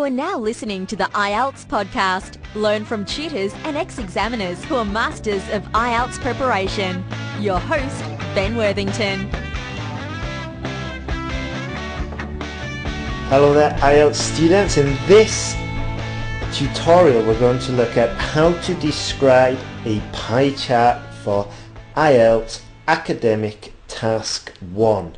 are now listening to the IELTS podcast. Learn from tutors and ex-examiners who are masters of IELTS preparation. Your host, Ben Worthington. Hello there, IELTS students. In this tutorial we're going to look at how to describe a pie chart for IELTS Academic Task 1.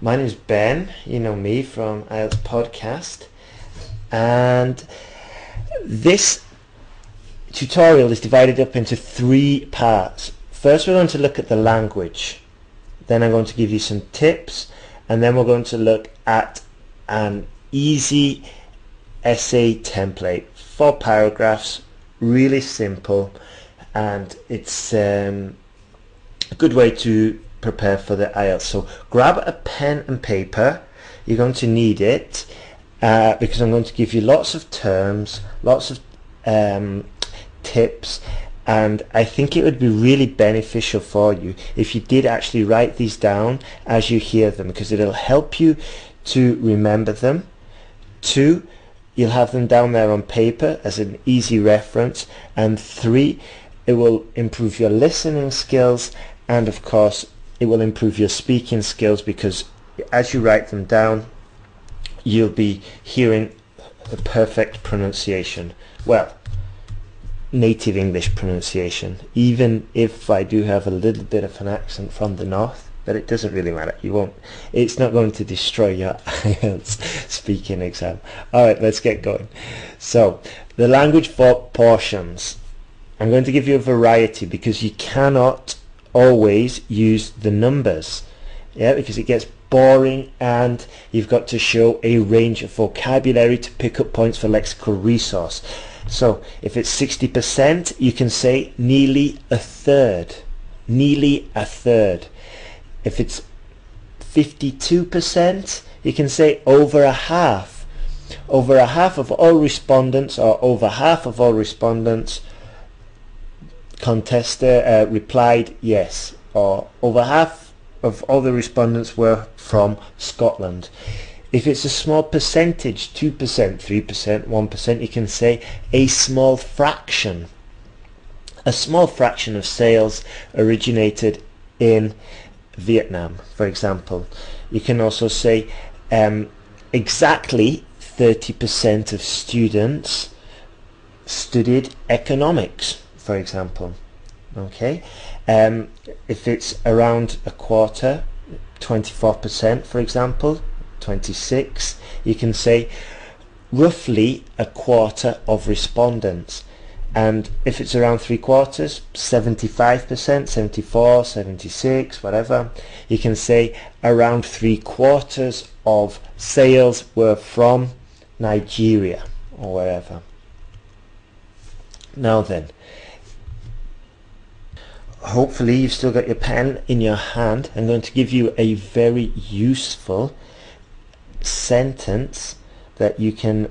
My name is Ben, you know me from IELTS Podcast, and this tutorial is divided up into 3 parts. First we're going to look at the language, then I'm going to give you some tips, and then we're going to look at an easy essay template, 4 paragraphs, really simple, and it's a good way to prepare for the IELTS. So grab a pen and paper. You're going to need it because I'm going to give you lots of terms, lots of tips, and I think it would be really beneficial for you if you did actually write these down as you hear them, because it'll help you to remember them. 2, you'll have them down there on paper as an easy reference, and 3, it will improve your listening skills, and of course it will improve your speaking skills, because as you write them down you'll be hearing the perfect pronunciation, well, native English pronunciation, even if I do have a little bit of an accent from the north. But it doesn't really matter. It's not going to destroy your IELTS speaking exam. Alright, let's get going. So, the language for portions. I'm going to give you a variety because you cannot always use the numbers. Yeah, because it gets boring and you've got to show a range of vocabulary to pick up points for lexical resource. So, if it's 60%, you can say nearly a third. Nearly a third. If it's 52%, you can say over a half. Over a half of all respondents, or over half of all respondents replied yes, or over half of all the respondents were from Scotland. If it's a small percentage, 2%, 3%, 1%, you can say a small fraction. A small fraction of sales originated in Vietnam, for example. You can also say exactly 30% of students studied economics, for example. Okay, if it's around a quarter, 24%, for example, 26, you can say roughly a quarter of respondents. And if it's around 3/4, 75%, 74, 76, whatever, you can say around 3/4 of sales were from Nigeria or wherever. Now then, hopefully you've still got your pen in your hand. I'm going to give you a very useful sentence that you can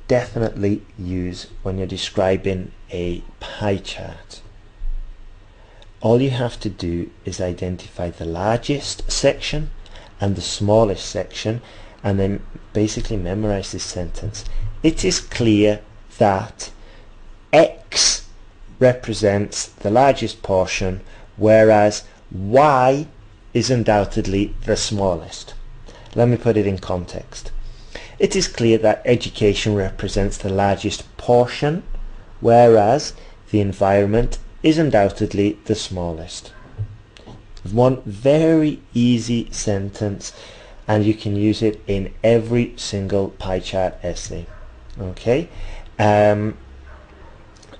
definitely use when you're describing a pie chart. All you have to do is identify the largest section and the smallest section, and then basically memorize this sentence. It is clear that X represents the largest portion, whereas Y is undoubtedly the smallest. Let me put it in context. It is clear that education represents the largest portion, whereas the environment is undoubtedly the smallest. One very easy sentence, and you can use it in every single pie chart essay. Okay? Well,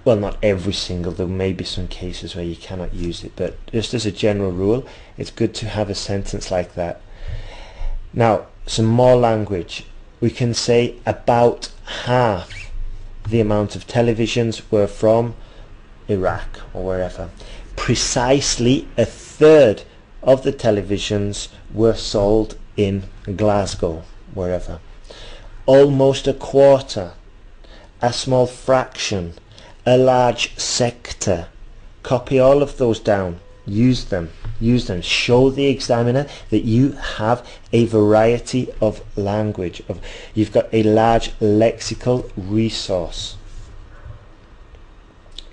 not every single, there may be some cases where you cannot use it, but just as a general rule, it's good to have a sentence like that. Now, some more language. We can say about half the amount of televisions were from Iraq or wherever. Precisely a third of the televisions were sold in Glasgow, wherever. Almost a quarter, a small fraction, a large sector. Copy all of those down, use them. use them. Show the examiner that you have a variety of language. You've got a large lexical resource.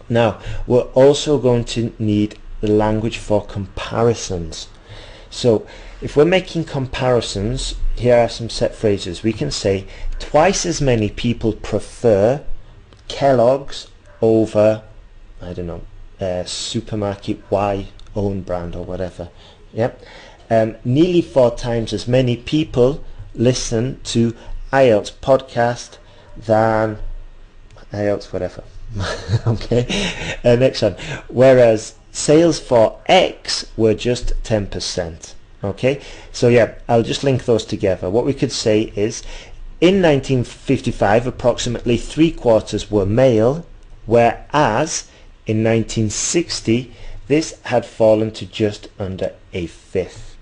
Now, we're also going to need the language for comparisons. So if we're making comparisons, here are some set phrases. We can say twice as many people prefer Kellogg's over, I don't know, supermarket Y own brand or whatever. Yep. Nearly 4 times as many people listen to IELTS podcast than IELTS whatever. Okay. Next one. Whereas sales for X were just 10%. Okay. So yeah, I'll just link those together. What we could say is, in 1955, approximately 3/4 were male, whereas in 1960, this had fallen to just under 1/5.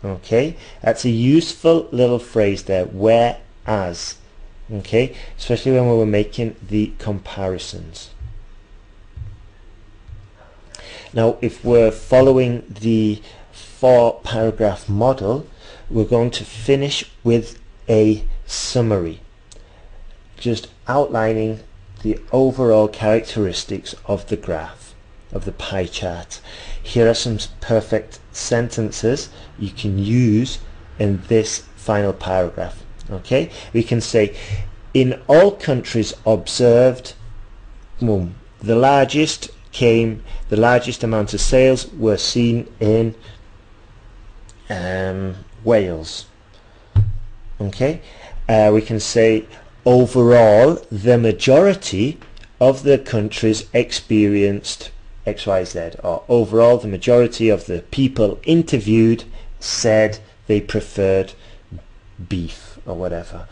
Okay, that's a useful little phrase there, whereas. Okay, especially when we were making the comparisons. Now, if we're following the 4-paragraph model, we're going to finish with a summary, just outlining the overall characteristics of the graph, of the pie chart. Here are some perfect sentences you can use in this final paragraph. Okay, we can say, in all countries observed, the largest amount of sales were seen in Wales. Okay, we can say, overall the majority of the countries experienced XYZ, or overall the majority of the people interviewed said they preferred beef, or whatever.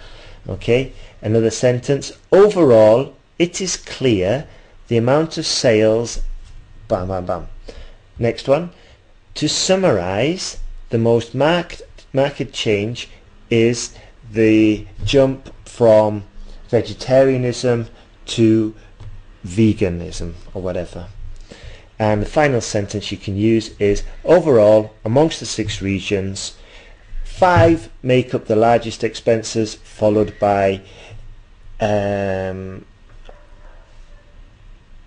Okay, another sentence, overall it is clear the amount of sales, bam bam bam. Next one, to summarize, the most marked change is the jump from vegetarianism to veganism, or whatever. And the final sentence you can use is, overall amongst the 6 regions, 5 make up the largest expenses, followed by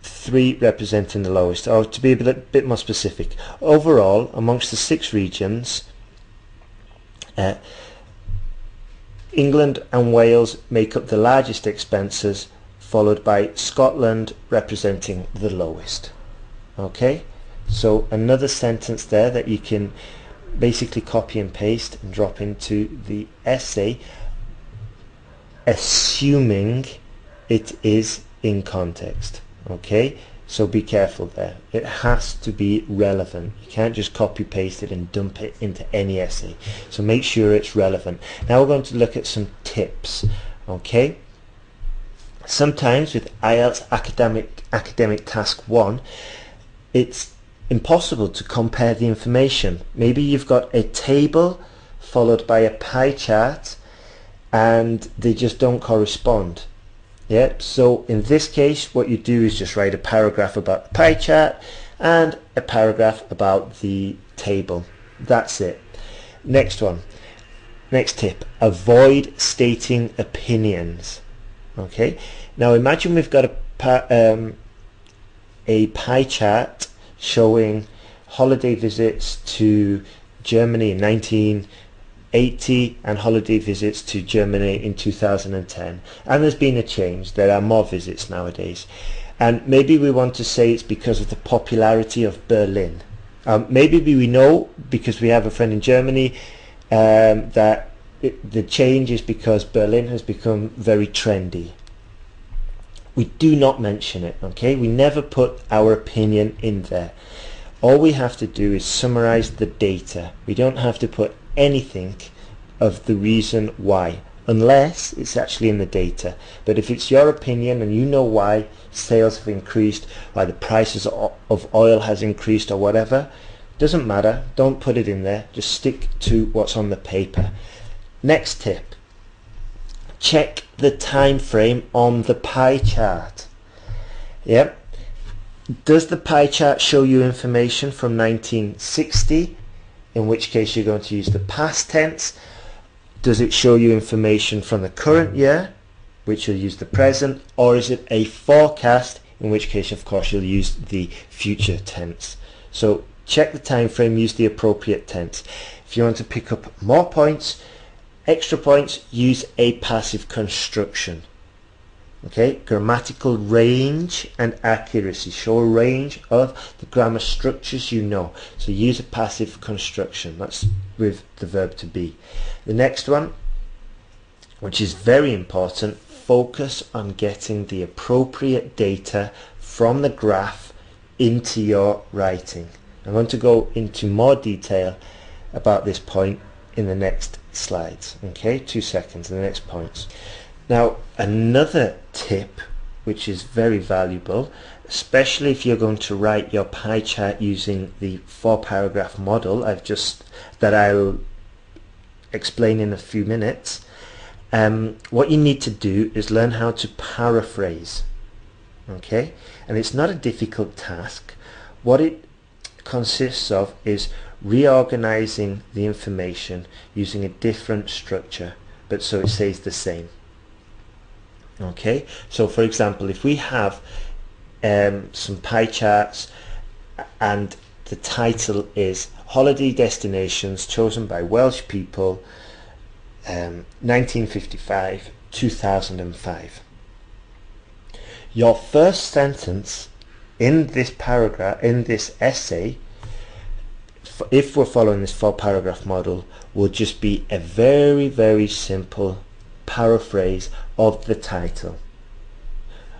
3 representing the lowest. Or to be a bit more specific, overall amongst the 6 regions, England and Wales make up the largest expenses, followed by Scotland representing the lowest. Okay, so another sentence there that you can basically copy and paste and drop into the essay, assuming it is in context. Okay, so be careful there. It has to be relevant. You can't just copy paste it and dump it into any essay. So make sure it's relevant. Now we're going to look at some tips. Okay, sometimes with IELTS academic task 1, it's impossible to compare the information. Maybe you've got a table followed by a pie chart and they just don't correspond. Yeah, so in this case what you do is just write a paragraph about the pie chart and a paragraph about the table. That's it. Next tip, avoid stating opinions. Okay, now imagine we've got a pie chart showing holiday visits to Germany in 1980 and holiday visits to Germany in 2010, and there's been a change. There are more visits nowadays, and maybe we want to say it's because of the popularity of Berlin. Maybe we know, because we have a friend in Germany, that the change is because Berlin has become very trendy. We do not mention it, okay? We never put our opinion in there. All we have to do is summarize the data. We don't have to put anything of the reason why, unless it's actually in the data. But if it's your opinion and you know why sales have increased, why the prices of oil has increased or whatever, doesn't matter. Don't put it in there. Just stick to what's on the paper. Next tip. Check the time frame on the pie chart. Yep. Does the pie chart show you information from 1960? In which case you're going to use the past tense. Does it show you information from the current year, which you'll use the present, or is it a forecast, in which case of course you'll use the future tense. So check the time frame, use the appropriate tense. If you want to pick up more points, extra points, use a passive construction. Okay, grammatical range and accuracy. Show a range of the grammar structures you know. So use a passive construction. That's with the verb to be. The next one, which is very important, focus on getting the appropriate data from the graph into your writing. I'm going to go into more detail about this point in the next slides. Okay, 2 seconds, the next points. Now, another tip which is very valuable, especially if you're going to write your pie chart using the 4-paragraph model that I'll explain in a few minutes. What you need to do is learn how to paraphrase. Okay, and it's not a difficult task. What it consists of is reorganizing the information using a different structure, but so it stays the same. Okay, so for example, if we have some pie charts and the title is Holiday Destinations Chosen by Welsh People 1955-2005. Your first sentence in this paragraph, in this essay, if we're following this 4-paragraph model, will just be a very, very simple paraphrase of the title.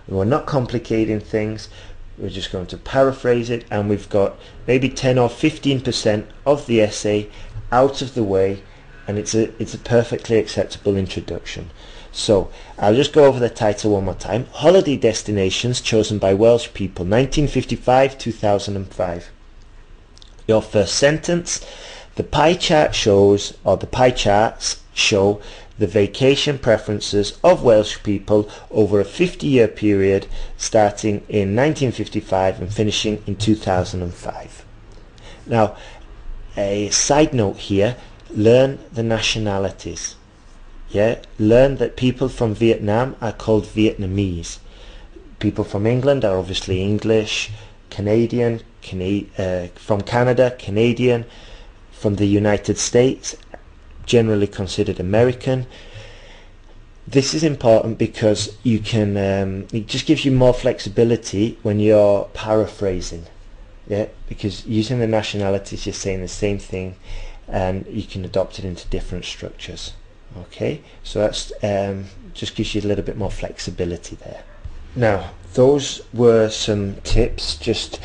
We're not complicating things, we're just going to paraphrase it, and we've got maybe 10 or 15% of the essay out of the way, and it's a perfectly acceptable introduction. So I'll just go over the title one more time. Holiday Destinations Chosen by Welsh People 1955-2005. Your first sentence, the pie chart shows, or the pie charts show, the vacation preferences of Welsh people over a 50-year period starting in 1955 and finishing in 2005. Now, a side note here, learn the nationalities. Yeah, learn that people from Vietnam are called Vietnamese. People from England are obviously English, Canadian, from Canada, Canadian, from the United States, generally considered American. This is important because you can it just gives you more flexibility when you're paraphrasing. Yeah, because using the nationalities, you're saying the same thing and you can adopt it into different structures. Okay, so that's just gives you a little bit more flexibility there. Now, those were some tips just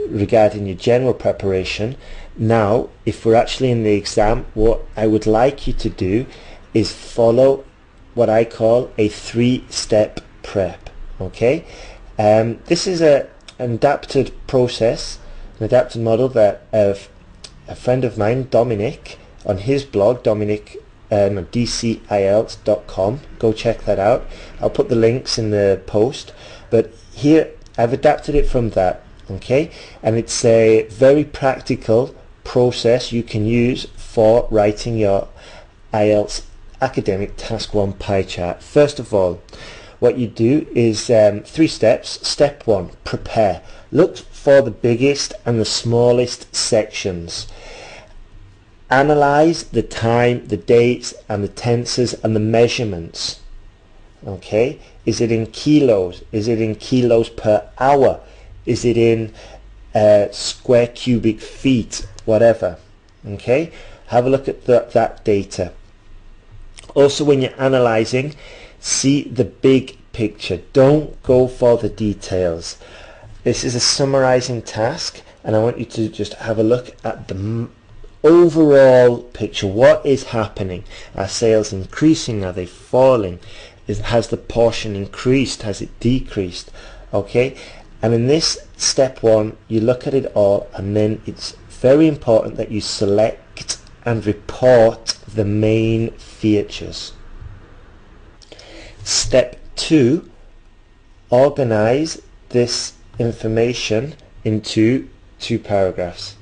regarding your general preparation. Now, if we're actually in the exam, what I would like you to do is follow what I call a 3-step prep. Okay, this is an adapted process, an adapted model that a friend of mine, Dominic, on his blog, DCIELTS.com, go check that out. I'll put the links in the post, but here I've adapted it from that. Okay, and it's a very practical process you can use for writing your IELTS academic task 1 pie chart. First of all, what you do is 3 steps. Step 1, prepare. Look for the biggest and the smallest sections. Analyze the time, the dates and the tenses and the measurements. Okay, is it in kilos? Is it in kilos per hour? Is it in square cubic feet? Whatever. Okay, have a look at that data. Also, when you're analyzing, see the big picture. Don't go for the details. This is a summarizing task, and I want you to just have a look at the overall picture. What is happening? Are sales increasing? Are they falling? Has the portion increased? Has it decreased? Okay, and in this step 1, you look at it all, and then it's very important that you select and report the main features. Step 2, organize this information into 2 paragraphs.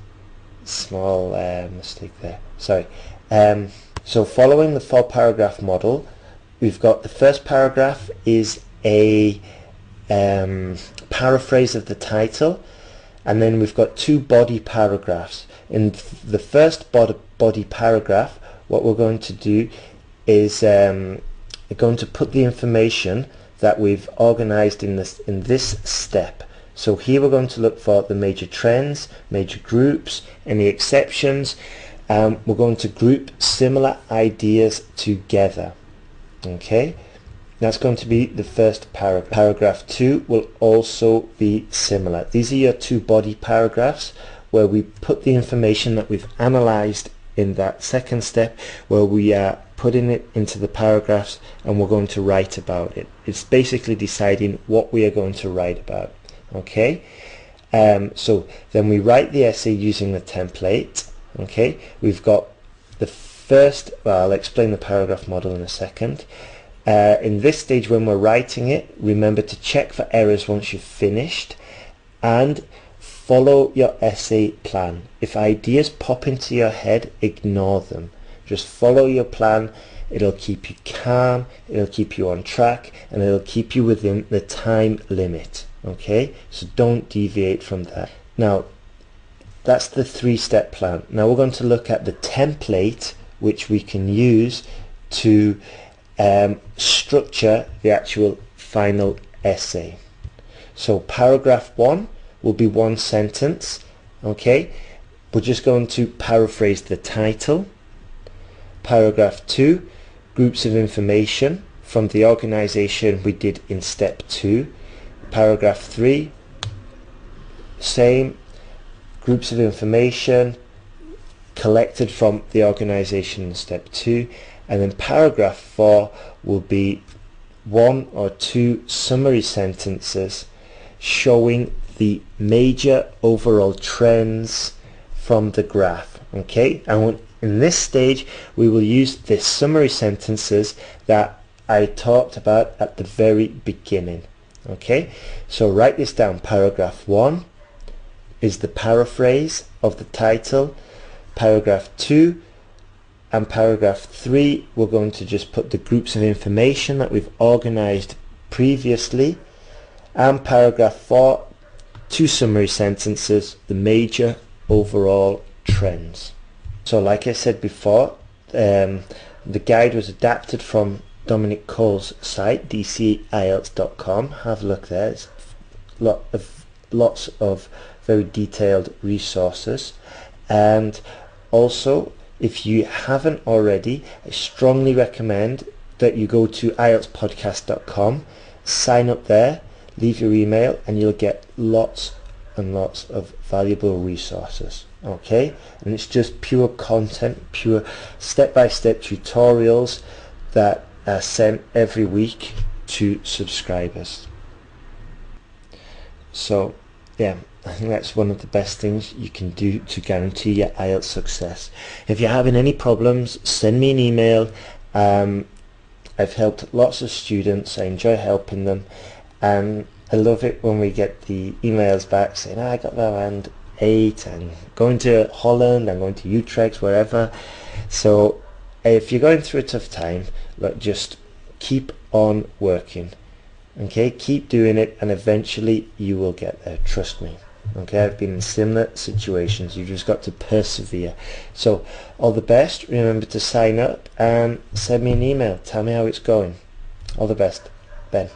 Small mistake there, sorry. So following the 4-paragraph model, we've got the first paragraph is a paraphrase of the title, and then we've got 2 body paragraphs. In the first body paragraph, what we're going to do is we're going to put the information that we've organized in this step. So here we're going to look for the major trends, major groups, any exceptions. We're going to group similar ideas together. Okay, that's going to be the first paragraph. Paragraph 2 will also be similar. These are your 2 body paragraphs where we put the information that we've analyzed in that second step, where we are putting it into the paragraphs and we're going to write about it. It's basically deciding what we are going to write about. Okay, so then we write the essay using the template. Okay, we've got the first, well, I'll explain the paragraph model in a second. In this stage, when we're writing it, remember to check for errors once you've finished and follow your essay plan. If ideas pop into your head, ignore them. Just follow your plan. It'll keep you calm, it'll keep you on track, and it'll keep you within the time limit. Okay, so don't deviate from that. Now, that's the 3-step plan. Now we're going to look at the template which we can use to structure the actual final essay. So paragraph 1 will be 1 sentence. Okay, we're just going to paraphrase the title. Paragraph 2, groups of information from the organization we did in step 2. Paragraph 3, same, groups of information collected from the organization in step 2. And then paragraph 4 will be 1 or 2 summary sentences showing the major overall trends from the graph. Okay, and in this stage we will use the summary sentences that I talked about at the very beginning. Okay, so write this down. Paragraph 1 is the paraphrase of the title. Paragraph 2 and paragraph 3, we're going to just put the groups of information that we've organized previously. And paragraph 4, 2 summary sentences, the major overall trends. So like I said before, the guide was adapted from Dominic Cole's site, IELTS.com. Have a look there. It's lots of very detailed resources. And also, if you haven't already, I strongly recommend that you go to IELTSPodcast.com, sign up there, leave your email, and you'll get lots and lots of valuable resources. Okay, and it's just pure content, pure step-by-step tutorials that are sent every week to subscribers. So yeah, I think that's one of the best things you can do to guarantee your IELTS success. If you're having any problems, send me an email. I've helped lots of students. I enjoy helping them, and I love it when we get the emails back saying, I got my band 8, and going to Holland, I'm going to Utrecht, wherever. So if you're going through a tough time, look, just keep on working. Okay, keep doing it, and eventually you will get there, trust me. Okay, I've been in similar situations. You've just got to persevere. So all the best. Remember to sign up and send me an email. Tell me how it's going. All the best. Ben.